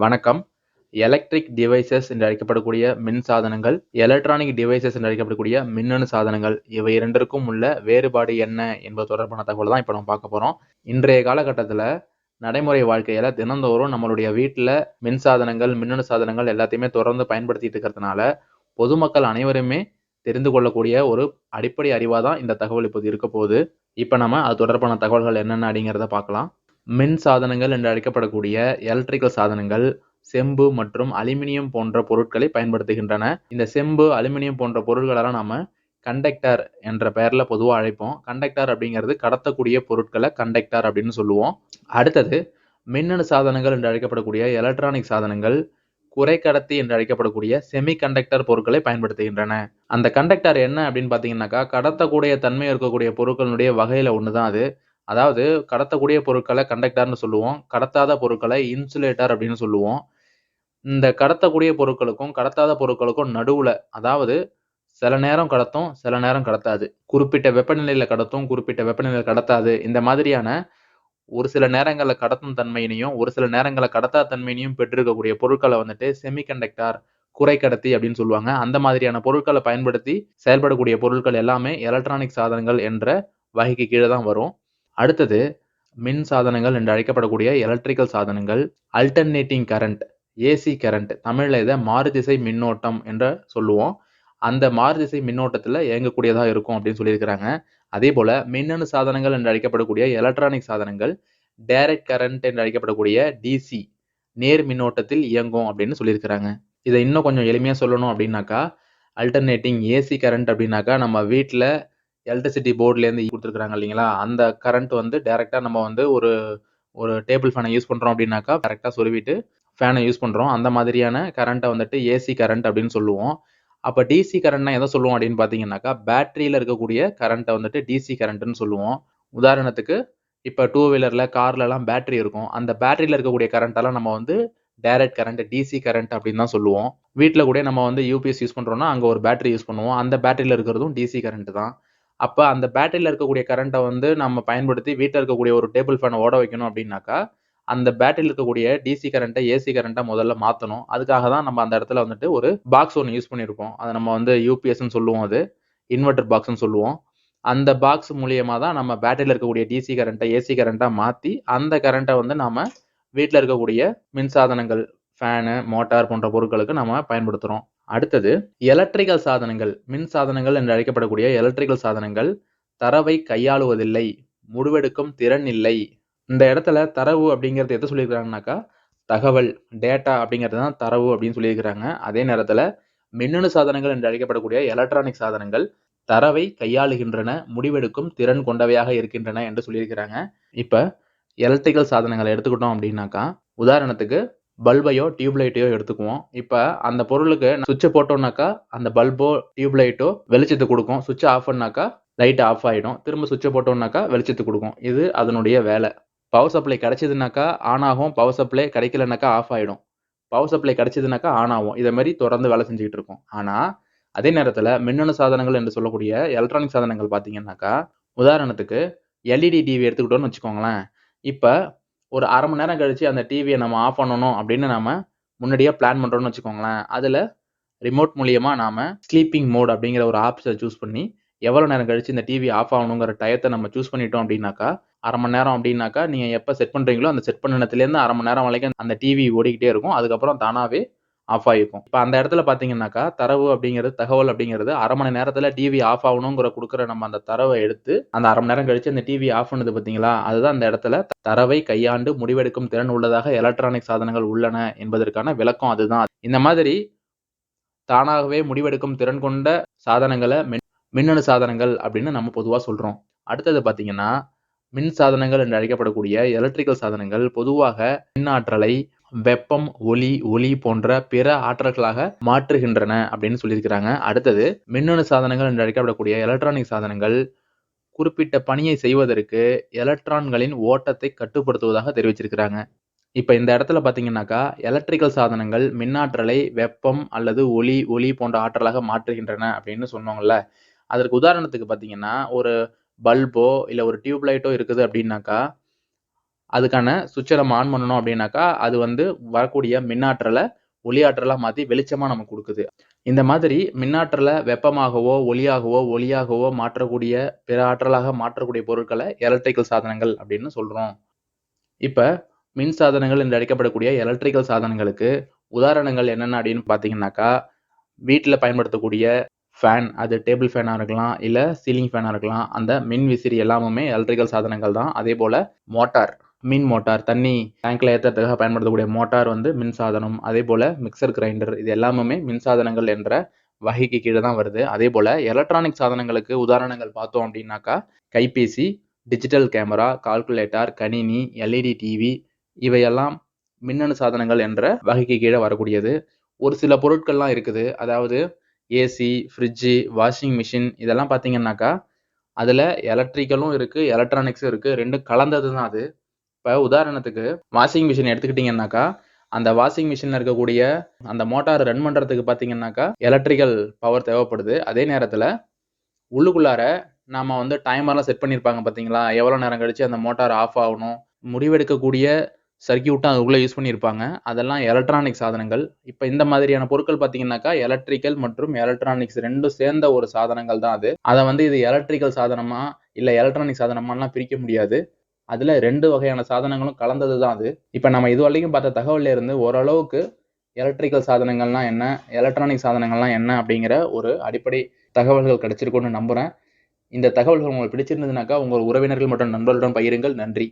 வணக்கம். Electric devices என்று அழைக்கப்படக்கூடிய மின் சாதனங்கள், எலக்ட்ரானிக் டிவைசஸ் என்று அழைக்கப்படக்கூடிய மின்னணு சாதனங்கள், இவை இரண்டிற்கும் உள்ள வேறுபாடு என்ன என்பது தொடர்பான தகவல் தான் இப்ப நம்ம பார்க்க போறோம். இன்றைய காலகட்டத்துல நடைமுறை வாழ்க்கையில தினந்தோறும் நம்மளுடைய வீட்டுல மின் சாதனங்கள், மின்னணு சாதனங்கள் எல்லாத்தையுமே தொடர்ந்து பயன்படுத்திட்டு இருக்கிறதுனால, பொதுமக்கள் அனைவருமே தெரிந்து கொள்ளக்கூடிய ஒரு அடிப்படை அறிவா தான் இந்த தகவல் இப்போது இருக்க போகுது. இப்ப நம்ம அது தொடர்பான தகவல்கள் என்னென்ன அப்படிங்கிறத பார்க்கலாம். மின் சாதனங்கள் என்று அழைக்கப்படக்கூடிய எலக்ட்ரிக்கல் சாதனங்கள் செம்பு மற்றும் அலுமினியம் போன்ற பொருட்களை பயன்படுத்துகின்றன. இந்த செம்பு, அலுமினியம் போன்ற பொருட்களெல்லாம் நாம கண்டக்டர் என்ற பெயர்ல பொதுவா அழைப்போம். கண்டக்டர் அப்படிங்கிறது கடத்தக்கூடிய பொருட்களை கண்டக்டர் அப்படின்னு சொல்லுவோம். அடுத்தது மின்னணு சாதனங்கள் என்று அழைக்கப்படக்கூடிய எலக்ட்ரானிக் சாதனங்கள் குறைக்கடத்தி என்று அழைக்கப்படக்கூடிய செமி கண்டக்டர் பொருட்களை பயன்படுத்துகின்றன. அந்த கண்டக்டர் என்ன அப்படின்னு பாத்தீங்கன்னாக்கா, கடத்தக்கூடிய தன்மை இருக்கக்கூடிய பொருட்களுடைய வகையில ஒண்ணுதான் அது. அதாவது கடத்தக்கூடிய பொருட்களை கண்டக்டர்னு சொல்லுவோம். கடத்தாத பொருட்களை இன்சுலேட்டர் அப்படின்னு சொல்லுவோம். இந்த கடத்தக்கூடிய பொருட்களுக்கும் கடத்தாத பொருட்களுக்கும் நடுவுல, அதாவது சில நேரம் கடத்தும், சில நேரம் கடத்தாது. குறிப்பிட்ட வெப்பநிலையில கடத்தும், குறிப்பிட்ட வெப்பநிலையில கடத்தாது. இந்த மாதிரியான ஒரு சில நேரங்கள்ல கடத்தும் தன்மையினையும், ஒரு சில நேரங்கள்ல கடத்தா தன்மையினையும் பெற்றிருக்கக்கூடிய பொருட்களை வந்துட்டு செமிகண்டக்டர், குறைக்கடத்தி அப்படின்னு சொல்லுவாங்க. அந்த மாதிரியான பொருட்களை பயன்படுத்தி செயல்படக்கூடிய பொருட்கள் எல்லாமே எலக்ட்ரானிக் சாதனங்கள் என்ற வகைக்கு கீழே தான் வரும். அடுத்தது மின் சாதனங்கள் என்று அழைக்கப்படக்கூடிய எலக்ட்ரிக்கல் சாதனங்கள், அல்டர்னேட்டிங் கரண்ட், ஏசி கரண்ட், தமிழ்ல இதை மாறுதிசை மின்னோட்டம் என்று சொல்லுவோம். அந்த மாறுதிசை மின்னோட்டத்துல இயங்கக்கூடியதா இருக்கும் அப்படின்னு சொல்லியிருக்கிறாங்க. அதே போல மின்னணு சாதனங்கள் என்று அழைக்கப்படக்கூடிய எலக்ட்ரானிக் சாதனங்கள் டைரக்ட் கரண்ட் என்று அழைக்கப்படக்கூடிய டிசி, நேர் மின்னோட்டத்தில் இயங்கும் அப்படின்னு சொல்லியிருக்கிறாங்க. இதை இன்னும் கொஞ்சம் எளிமையா சொல்லணும் அப்படின்னாக்கா, அல்டர்னேட்டிங் ஏசி கரண்ட் அப்படின்னாக்கா, நம்ம வீட்டுல எலக்ட்ரிசிட்டி போர்ட்ல இருந்து கொடுத்துருக்காங்க இல்லைங்களா, அந்த கரண்ட் வந்து டைரக்டா நம்ம வந்து ஒரு ஒரு டேபிள் ஃபேனை யூஸ் பண்றோம் அப்படின்னாக்கா கரெக்டா சொருவிட்டு ஃபேனை யூஸ் பண்றோம். அந்த மாதிரியான கரண்ட்டை வந்துட்டு ஏசி கரண்ட் அப்படின்னு சொல்லுவோம். அப்ப டிசி கரண்ட்னா எதை சொல்லுவோம் அப்படின்னு பாத்தீங்கன்னாக்கா, பேட்டரியில இருக்கக்கூடிய கரண்ட்டை வந்துட்டு டிசி கரண்ட்னு சொல்லுவோம். உதாரணத்துக்கு இப்ப டூ வீலர்ல, கார்ல எல்லாம் பேட்டரி இருக்கும். அந்த பேட்டரியில இருக்கக்கூடிய கரண்ட் எல்லாம் நம்ம வந்து டைரக்ட் கரண்ட், டிசி கரண்ட் அப்படின்னு தான் சொல்லுவோம். வீட்டுல கூட நம்ம வந்து யூபிஎஸ் யூஸ் பண்றோம்னா அங்க ஒரு பேட்டரி யூஸ் பண்ணுவோம். அந்த பேட்டரியில இருக்கிறதும் டிசி கரண்ட் தான். அப்ப அந்த பேட்டரியில இருக்கக்கூடிய கரண்ட்டை வந்து நம்ம பயன்படுத்தி வீட்டுல இருக்கக்கூடிய ஒரு டேபிள் ஃபேனை ஓட வைக்கணும் அப்படின்னாக்கா, அந்த பேட்டரியில இருக்கக்கூடிய டிசி கரண்ட்டை ஏசி கரண்ட்டா முதல்ல மாத்தணும். அதுக்காக தான் நம்ம அந்த இடத்துல வந்துட்டு ஒரு பாக்ஸ் ஒன்று யூஸ் பண்ணியிருப்போம். அதை நம்ம வந்து யூபிஎஸ்ன்னு சொல்லுவோம். அது இன்வெர்டர் பாக்ஸ்ன்னு சொல்லுவோம். அந்த பாக்ஸ் மூலியமா தான் நம்ம பேட்டரியில இருக்கக்கூடிய டிசி கரண்ட்டை ஏசி கரண்ட்டா மாத்தி அந்த கரண்ட்டை வந்து நாம வீட்டுல இருக்கக்கூடிய மின்சாதனங்கள், ஃபேனு, மோட்டார் போன்ற பொருட்களுக்கு நம்ம பயன்படுத்துறோம். அடுத்தது எலக்ட்ரிக்கல் சாதனங்கள், மின் சாதனங்கள் என்று அழைக்கப்படக்கூடிய எலக்ட்ரிக்கல் சாதனங்கள் தரவை கையாளுவதில்லை, முடிவெடுக்கும் திறன் இல்லை. இந்த இடத்துல தரவு அப்படிங்கிறது எதை சொல்லியிருக்கிறாங்கனாக்கா, தகவல், டேட்டா அப்படிங்கிறது தான் தரவு அப்படின்னு சொல்லியிருக்கிறாங்க. அதே நேரத்துல மின்னணு சாதனங்கள் என்று அழைக்கப்படக்கூடிய எலக்ட்ரானிக் சாதனங்கள் தரவை கையாளுகின்றன, முடிவெடுக்கும் திறன் கொண்டவையாக இருக்கின்றன என்று சொல்லியிருக்கிறாங்க. இப்ப எலக்ட்ரிக்கல் சாதனங்களை எடுத்துக்கிட்டோம் அப்படின்னாக்கா, உதாரணத்துக்கு பல்பையோ டியூப்லைட்டையோ எடுத்துக்குவோம். இப்ப அந்த பொருளுக்கு சுவிட்சை போட்டோம்னாக்கா அந்த பல்போ டியூப்லைட்டோ வெளிச்சத்தை கொடுக்கும். சுவிட்சை ஆஃப் பண்ணாக்கா லைட் ஆஃப் ஆயிடும். திரும்ப சுவிட்சை போட்டோம்னாக்கா வெளிச்சத்தை கொடுக்கும். இது அதனுடைய வேலை. பவர் சப்ளை கிடைச்சதுனாக்கா ஆன் ஆகும், பவர் சப்ளை கிடைக்கலனாக்கா ஆஃப் ஆயிடும். பவர் சப்ளை கிடைச்சதுனாக்கா ஆன் ஆகும். இதை மாதிரி தொடர்ந்து வேலை செஞ்சுக்கிட்டு இருக்கும். ஆனா அதே நேரத்துல மின்னணு சாதனங்கள் என்று சொல்லக்கூடிய எலக்ட்ரானிக் சாதனங்கள் பாத்தீங்கன்னாக்கா, உதாரணத்துக்கு எல்இடி டிவி எடுத்துக்கிட்டோம்னு வச்சுக்கோங்களேன். இப்ப ஒரு அரை மணி நேரம் கழிச்சு அந்த டிவியை நம்ம ஆஃப் பண்ணணும் அப்படின்னு நாம முன்னாடியே பிளான் பண்றோம்னு வச்சுக்கோங்களேன். அதுல ரிமோட் மூலியமா நாம ஸ்லீப்பிங் மோட் அப்படிங்கிற ஒரு ஆப்ஷனை சூஸ் பண்ணி எவ்வளவு நேரம் கழிச்சு இந்த டிவி ஆஃப் ஆகணுங்கிற டயத்தை நம்ம சூஸ் பண்ணிட்டோம் அப்படின்னாக்கா, அரை மணி நேரம் அப்படின்னாக்கா நீங்க எப்ப செட் பண்றீங்களோ அந்த செட் பண்ண நேரத்துல இருந்து அரை மணி நேரம் வரைக்கும் அந்த டிவி ஓடிக்கிட்டே இருக்கும். அதுக்கப்புறம் தானாவே ஆஃப் ஆகிருக்கும். இப்ப அந்த இடத்துல பாத்தீங்கன்னாக்கா, தரவு அப்படிங்கிறது, தகவல் அப்படிங்கிறது அரை மணி நேரத்துல டிவி ஆஃப் ஆகணுங்கிற கொடுக்குற நம்ம அந்த தரவை எடுத்து அந்த அரை மணி நேரம் கழிச்சு அந்த டிவி ஆஃப் பண்ணுது பாத்தீங்களா, அதுதான் அந்த இடத்துல தரவை கையாண்டு முடிவெடுக்கும் திறன் உள்ளதாக எலக்ட்ரானிக் சாதனங்கள் உள்ளன என்பதற்கான விளக்கம் அதுதான். இந்த மாதிரி தானாகவே முடிவெடுக்கும் திறன் கொண்ட சாதனங்களை மின்னணு சாதனங்கள் அப்படின்னு நம்ம பொதுவா சொல்றோம். அடுத்தது பாத்தீங்கன்னா, மின் சாதனங்கள் என்று அழைக்கப்படக்கூடிய எலக்ட்ரிக்கல் சாதனங்கள் பொதுவாக மின் ஆற்றலை வெப்பம், ஒளி போன்ற பிற ஆற்றல்களாக மாற்றுகின்றன அப்படின்னு சொல்லியிருக்கிறாங்க. அடுத்தது மின்னணு சாதனங்கள் என்று அழைக்கப்படக்கூடிய எலக்ட்ரானிக் சாதனங்கள் குறிப்பிட்ட பணியை செய்வதற்கு எலக்ட்ரான்களின் ஓட்டத்தை கட்டுப்படுத்துவதாக தெரிவிச்சிருக்கிறாங்க. இப்ப இந்த இடத்துல பாத்தீங்கன்னாக்கா, எலக்ட்ரிக்கல் சாதனங்கள் மின்னாற்றலை வெப்பம் அல்லது ஒளி போன்ற ஆற்றலாக மாற்றுகின்றன அப்படின்னு சொன்னோம்ல. அதற்கு உதாரணத்துக்கு பாத்தீங்கன்னா, ஒரு பல்போ இல்ல ஒரு டியூப் லைட்டோ இருக்குது அப்படின்னாக்கா, அதுக்கான சுவிட்சை நம்ம ஆன் பண்ணணும் அப்படின்னாக்கா அது வந்து வரக்கூடிய மின்னாற்றலை ஒளியாற்றலா மாத்தி வெளிச்சமா நமக்கு கொடுக்குது. இந்த மாதிரி மின்னாற்றலை வெப்பமாகவோ ஒளியாகவோ மாற்றக்கூடிய பிற ஆற்றலாக மாற்றக்கூடிய பொருட்களை எலக்ட்ரிக்கல் சாதனங்கள் அப்படின்னு சொல்றோம். இப்ப மின் சாதனங்கள் என்று அழைக்கப்படக்கூடிய எலக்ட்ரிக்கல் சாதனங்களுக்கு உதாரணங்கள் என்னென்ன அப்படின்னு பாத்தீங்கன்னாக்கா, வீட்டுல பயன்படுத்தக்கூடிய ஃபேன், அது டேபிள் ஃபேனா இருக்கலாம், இல்ல சீலிங் ஃபேனா இருக்கலாம். அந்த மின் விசிறி எல்லாமுமே எலக்ட்ரிக்கல் சாதனங்கள் தான். அதே போல மோட்டார், மின் மோட்டார், தண்ணி டேங்க்ல ஏத்துறதுக்காக பயன்படுத்தக்கூடிய மோட்டார் வந்து மின் சாதனம். அதே போல மிக்சர் கிரைண்டர், இது எல்லாமே மின் சாதனங்கள் என்ற வகைக்கு கீழே தான் வருது. அதே போல எலக்ட்ரானிக் சாதனங்களுக்கு உதாரணங்கள் பார்த்தோம் அப்படின்னாக்கா, கைபேசி, டிஜிட்டல் கேமரா, கால்குலேட்டர், கணினி, எல்இடி டிவி இவையெல்லாம் மின்னணு சாதனங்கள் என்ற வகைக்கு கீழே வரக்கூடியது. ஒரு சில பொருட்கள்லாம் இருக்குது. அதாவது ஏசி, ஃப்ரிட்ஜு, வாஷிங் மிஷின் இதெல்லாம் பார்த்தீங்கன்னாக்கா, அதுல எலக்ட்ரிக்கலும் இருக்கு, எலக்ட்ரானிக்ஸும் இருக்கு. 2ம் கலந்தது தான் அது. இப்ப உதாரணத்துக்கு வாஷிங் மிஷின் எடுத்துக்கிட்டீங்கன்னாக்கா, அந்த வாஷிங் மிஷின்ல இருக்கக்கூடிய அந்த மோட்டார் ரன் பண்றதுக்கு பார்த்தீங்கன்னாக்கா, எலக்ட்ரிக்கல் பவர் தேவைப்படுது. அதே நேரத்துல உள்ளுக்குள்ளார நாம வந்து டைமர்லாம் செட் பண்ணியிருப்பாங்க பார்த்தீங்களா? எவ்வளோ நேரம் கழிச்சு அந்த மோட்டார் ஆஃப் ஆகணும். முடிவெடுக்கக்கூடிய சர்க்யூட்டும் அதுக்குள்ள யூஸ் பண்ணியிருப்பாங்க. அதெல்லாம் எலக்ட்ரானிக் சாதனங்கள். இப்ப இந்த மாதிரியான பொருட்கள் பார்த்தீங்கன்னாக்கா, எலக்ட்ரிக்கல் மற்றும் எலக்ட்ரானிக்ஸ் 2ம் சேர்ந்த ஒரு சாதனங்கள் தான் அது. அத வந்து இது எலக்ட்ரிக்கல் சாதனமா, இல்ல எலக்ட்ரானிக் சாதனமாலாம் பிரிக்க முடியாது. அதுல 2 வகையான சாதனங்களும் கலந்தது தான் அது. இப்ப நம்ம இதுவரைக்கும் பார்த்த தகவல்ல இருந்து ஓரளவுக்கு எலக்ட்ரிக்கல் சாதனங்கள்னா என்ன, எலக்ட்ரானிக் சாதனங்கள்லாம் என்ன அப்படிங்கிற ஒரு அடிப்படை தகவல்கள் கிடைச்சிருக்கும்னு நம்புறேன். இந்த தகவல்கள் உங்களுக்கு பிடிச்சிருந்ததுனாக்கா, உங்கள் உறவினர்கள் மற்றும் நண்பர்களுடன் பகிருங்கள். நன்றி.